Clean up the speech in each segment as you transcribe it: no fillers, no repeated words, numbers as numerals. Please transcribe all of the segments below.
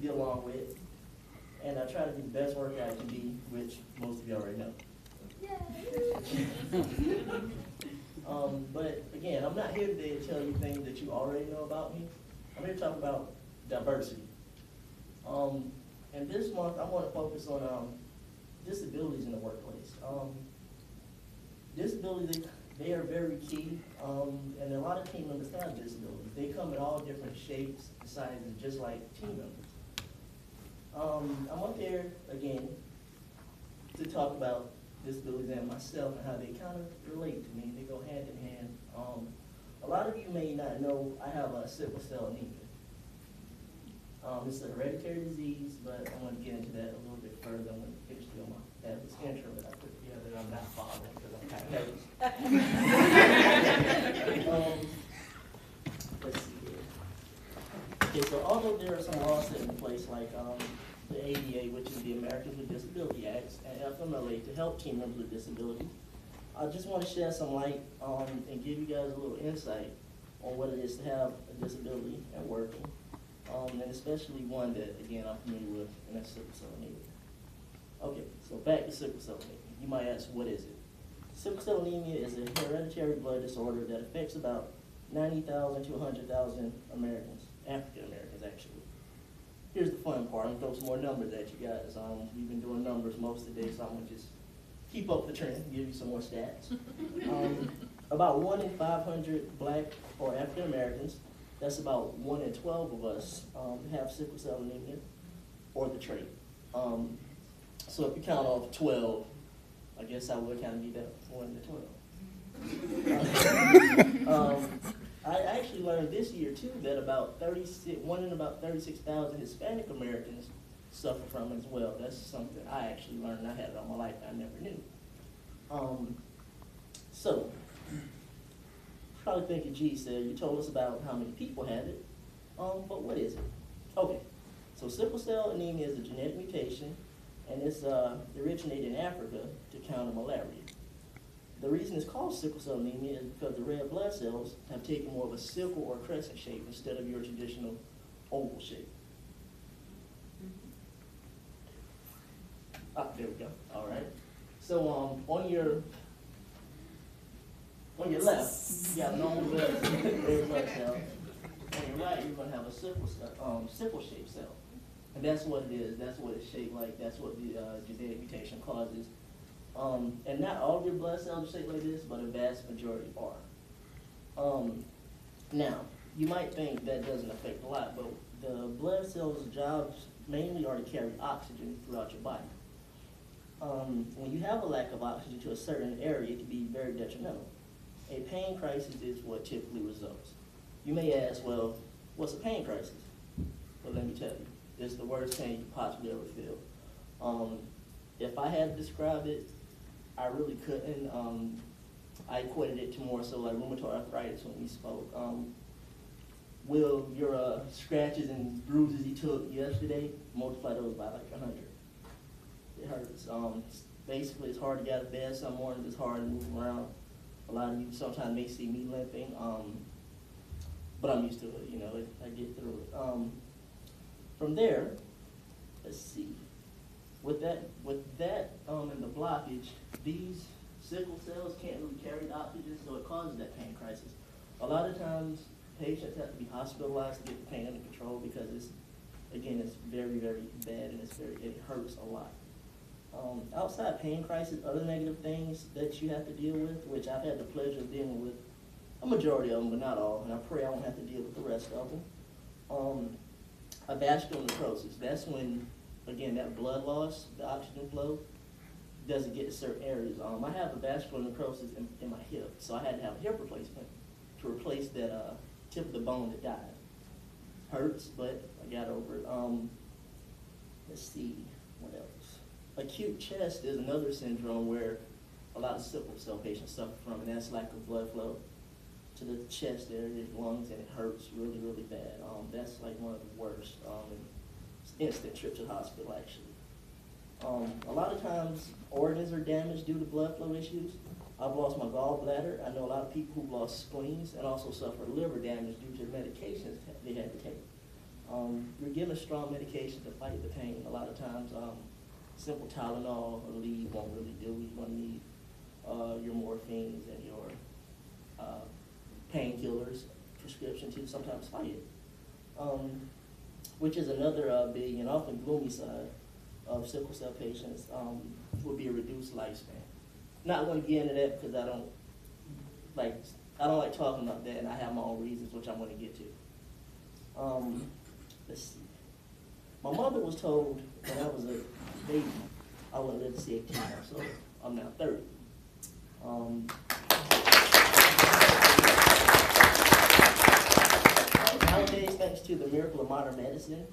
get along with, and I try to be the best worker I can be, which most of you already know. But again, I'm not here today to tell you things that you already know about me. I'm here to talk about diversity. And this month, I want to focus on disabilities in the workplace. Disabilities, they are very key, and a lot of team members have disabilities. They come in all different shapes and sizes, just like team members. I'm up here, again, to talk about disabilities and myself and how they kind of relate to me. They go hand in hand. A lot of you may not know I have a sickle cell anemia. It's a hereditary disease, but I'm going to get into that a little bit further. I'm going to finish doing this intro that I put together. I'm not following because I'm kind of nervous. Let's see here. Okay, so although there are some laws set in place like the ADA, which is the Americans with Disability Act, and FMLA to help team members with disabilities, I just want to shed some light and give you guys a little insight on what it is to have a disability and working. And especially one that, again, I'm familiar with, and that's sickle cell anemia. Okay, so back to sickle cell anemia. You might ask, what is it? Sickle cell anemia is a hereditary blood disorder that affects about 90,000 to 100,000 Americans, African Americans actually. Here's the fun part. I'm going to throw some more numbers at you guys. We've been doing numbers most of the day, so I'm going to just keep up the trend and give you some more stats. About 1 in 500 Black or African Americans, that's about 1 in 12 of us have sickle cell anemia or the trait. So if you count off 12, I guess I would kind of be that 1 to 12. I actually learned this year too that about 1 in about 36,000 Hispanic Americans suffer from it as well. That's something I actually learned. I had it all my life. I never knew. So, probably thinking, gee, Sarah, you told us about how many people have it, but what is it? Okay, so sickle cell anemia is a genetic mutation, and it's originated in Africa to counter malaria. The reason it's called sickle cell anemia is because the red blood cells have taken more of a sickle or crescent shape instead of your traditional oval shape. Ah, there we go. All right. So on your left, you got normal red blood cell. On your right, you're going to have a sickle-shaped cell. And that's what it is. That's what it's shaped like. That's what the genetic mutation causes. And not all of your blood cells are shaped like this, but a vast majority are. Now, you might think that doesn't affect a lot, but the blood cells' jobs mainly are to carry oxygen throughout your body. When you have a lack of oxygen to a certain area, it can be very detrimental. A pain crisis is what typically results. You may ask, well, what's a pain crisis? Well, let me tell you, it's the worst pain you could possibly ever feel. If I had to describe it, I really couldn't. I equated it to more so like rheumatoid arthritis when we spoke. Will your scratches and bruises you took yesterday, multiply those by like 100. It hurts. Basically, it's hard to get out of bed. Some mornings it's hard to move around. A lot of you sometimes may see me limping, but I'm used to it. You know, I get through it. From there, let's see. With that, and the blockage, these sickle cells can't really carry the oxygen, so it causes that pain crisis. A lot of times, patients have to be hospitalized to get the pain under control because it's very, very bad and it hurts a lot. Outside pain crisis, other negative things that you have to deal with, which I've had the pleasure of dealing with a majority of them, but not all, and I pray I won't have to deal with the rest of them. A vascular necrosis, that's when, again, that blood loss, the oxygen flow, doesn't get to certain areas. I have a vascular necrosis in my hip, so I had to have a hip replacement to replace that tip of the bone that died. Hurts, but I got over it. Let's see, what else? Acute chest is another syndrome where a lot of sickle cell patients suffer from, and that's lack of blood flow to the chest area, lungs, and it hurts really, really bad. That's like one of the worst. It's instant trip to the hospital, actually. A lot of times, organs are damaged due to blood flow issues. I've lost my gallbladder. I know a lot of people who've lost spleens and also suffer liver damage due to medications they had to take. You're given strong medication to fight the pain. A lot of times, simple Tylenol or lead won't really do. You're going to need your morphines and your painkillers, prescription to sometimes fight it. Which is another big and often gloomy side of sickle cell patients, would be a reduced lifespan. Not going to get into that because I don't like talking about that, and I have my own reasons, which I'm going to get to. Let's see. My mother was told when I was a baby I wouldn't live to see 18 months old. I'm now 30. Nowadays, thanks to the miracle of modern medicine,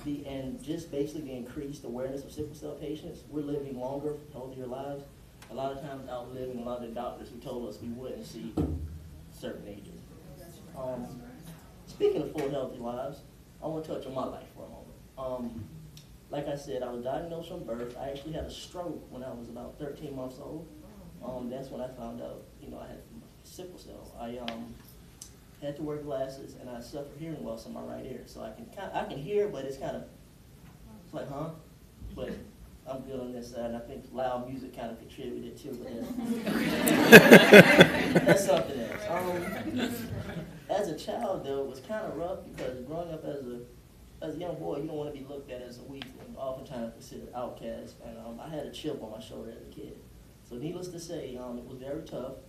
and just basically the increased awareness of sickle cell patients, we're living longer, healthier lives. A lot of times outliving a lot of the doctors who told us we wouldn't see certain ages. Speaking of full healthy lives, I want to touch on my life for a moment. Like I said, I was diagnosed from birth. I actually had a stroke when I was about 13 months old. That's when I found out, I had sickle cell. I had to wear glasses, and I suffer hearing loss in my right ear. So I can hear, but it's like, huh? But I'm good on this side, and I think loud music kind of contributed to it. That's something else. As a child, though, it was kind of rough because growing up as a young boy, you don't want to be looked at as a weak and oftentimes considered outcast. And I had a chip on my shoulder as a kid. So needless to say, it was very tough.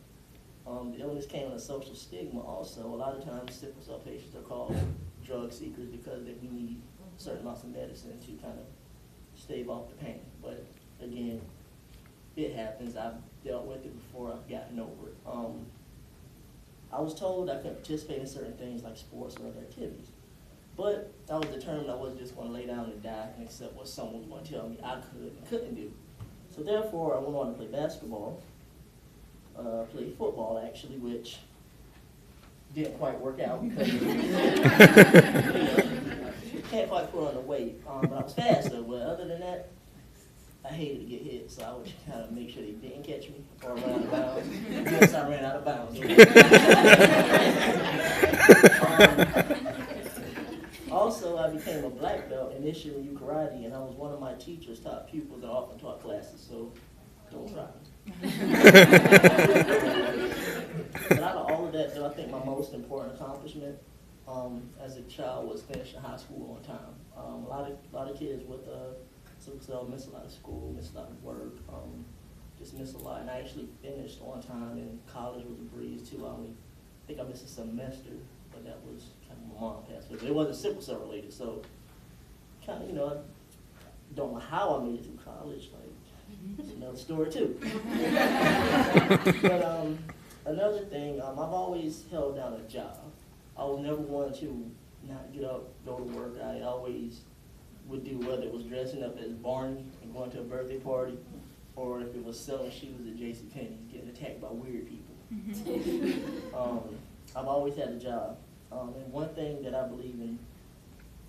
The illness came with a social stigma also. A lot of times sickle cell patients are called drug seekers because we need certain amounts of medicine to kind of stave off the pain. But again, it happens. I've dealt with it before. I've gotten over it. I was told I couldn't participate in certain things like sports or other activities. But I was determined I wasn't just going to lay down and die and accept what someone was going to tell me I could and couldn't do. So therefore, I went on to play basketball, played football actually, which didn't quite work out because can't quite put on the weight. But I was fast though. But other than that, I hated to get hit, so I would kind of make sure they didn't catch me or run out of bounds. Yes, I ran out of bounds. Also, I became a black belt in Isshin karate, and I was one of my teacher's top pupils that often taught classes, so don't try. But out of all of that, though, I think my most important accomplishment as a child was finishing high school on time. A lot of kids with sickle cell miss a lot of school, miss a lot of work, just miss a lot. And I actually finished on time, and college was a breeze too. I think I missed a semester, but that was kind of my mom passed away. But it wasn't sickle cell related, so kind of, I don't know how I made it through college. Like, it's another story too. But another thing, I've always held down a job. I was never one to not get up, go to work. I always would do, whether it was dressing up as Barney and going to a birthday party, or if it was selling shoes at JCPenney, getting attacked by weird people. I've always had a job. And one thing that I believe in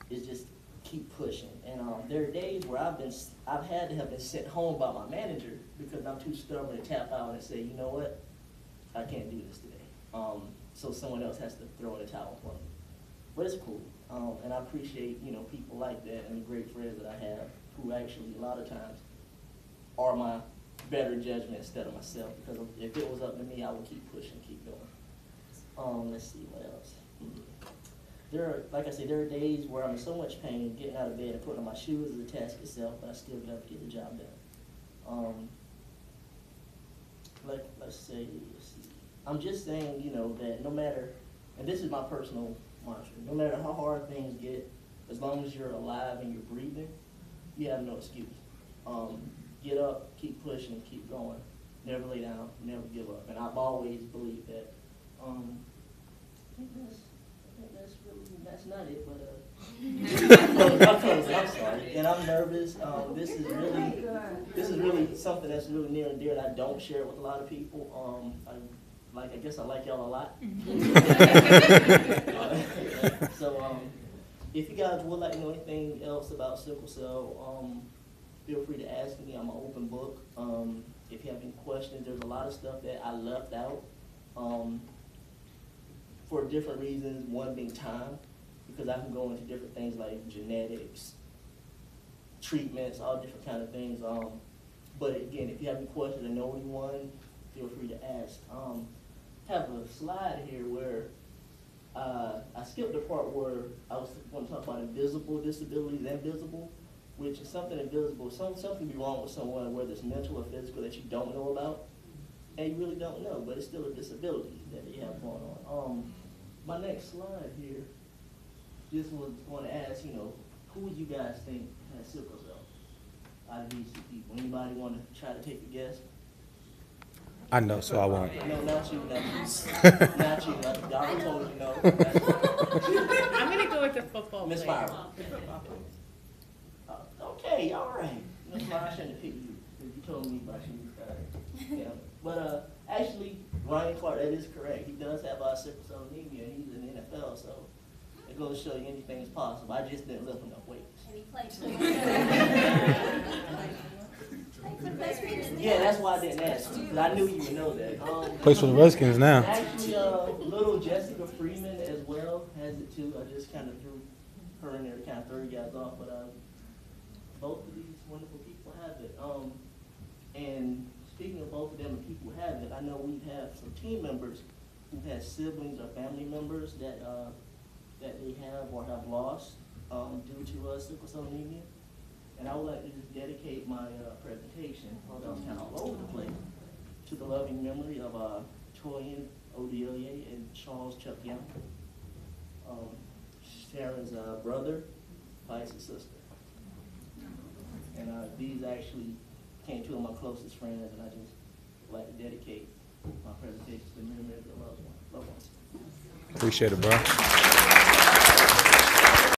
is just keep pushing. And there are days where I've had to have been sent home by my manager because I'm too stubborn to tap out and say, you know what, I can't do this today. So someone else has to throw in a towel for me. But it's cool. And I appreciate, people like that and the great friends that I have who actually a lot of times are my better judgment instead of myself, because if it was up to me, I would keep pushing, keep going. Let's see, what else? Like I said, there are days where I'm in so much pain, getting out of bed and putting on my shoes is a task itself, but I still got to get the job done. Let's see. I'm just saying, that no matter, and this is my personal mantra, no matter how hard things get, as long as you're alive and you're breathing, you have no excuse. Get up, keep pushing, keep going. Never lay down, never give up. And I've always believed that. I think that's not it, but I'm sorry, and I'm nervous. This is really something that's really near and dear, and I don't share it with a lot of people. I guess I like y'all a lot. So if you guys would like to know anything else about sickle cell, feel free to ask me. I'm an open book. If you have any questions, there's a lot of stuff that I left out for different reasons, one being time. because I can go into different things like genetics, treatments, all different kind of things. But again, if you have any questions or know anyone, feel free to ask. Have a slide here where I skipped the part where I was going to talk about invisible disabilities and visible, which is something invisible. Something can be wrong with someone, whether it's mental or physical, that you don't know about, and you really don't know, but it's still a disability that you have going on. My next slide here, just was going to ask, who would you guys think has sickle cell out of these two people? Anybody want to try to take a guess? I know, so I won't. No, not you, not you. Not you. I already told you no. I'm going to go with the football Miss player. Fire. Okay, all right. Miss Fire, I shouldn't have picked you, because you told me about you. Yeah. But actually, Ryan Clark, that is correct. He does have sickle cell anemia. He's in the NFL, so it goes to show you anything is possible. I just didn't lift enough weights. And he played for the Yeah, that's why I didn't ask you, because I knew you would know that. Plays for the Redskins now. Actually, little Jessica Freeman as well has it too. I just kind of threw her in there to kind of throw you guys off, but both of these wonderful people have it. And speaking of both of them and people who have it, I know we have some team members who have siblings or family members that they have or have lost due to sickle cell anemia. And I would like to just dedicate my presentation, although I'm kind of all over the place, to the loving memory of Toyin Odelia and Charles Chuck Young, Sharon's brother, vice sister. And these actually came two of my closest friends, and I just would like to dedicate my presentation to the memory of the loved ones. Appreciate it, bro.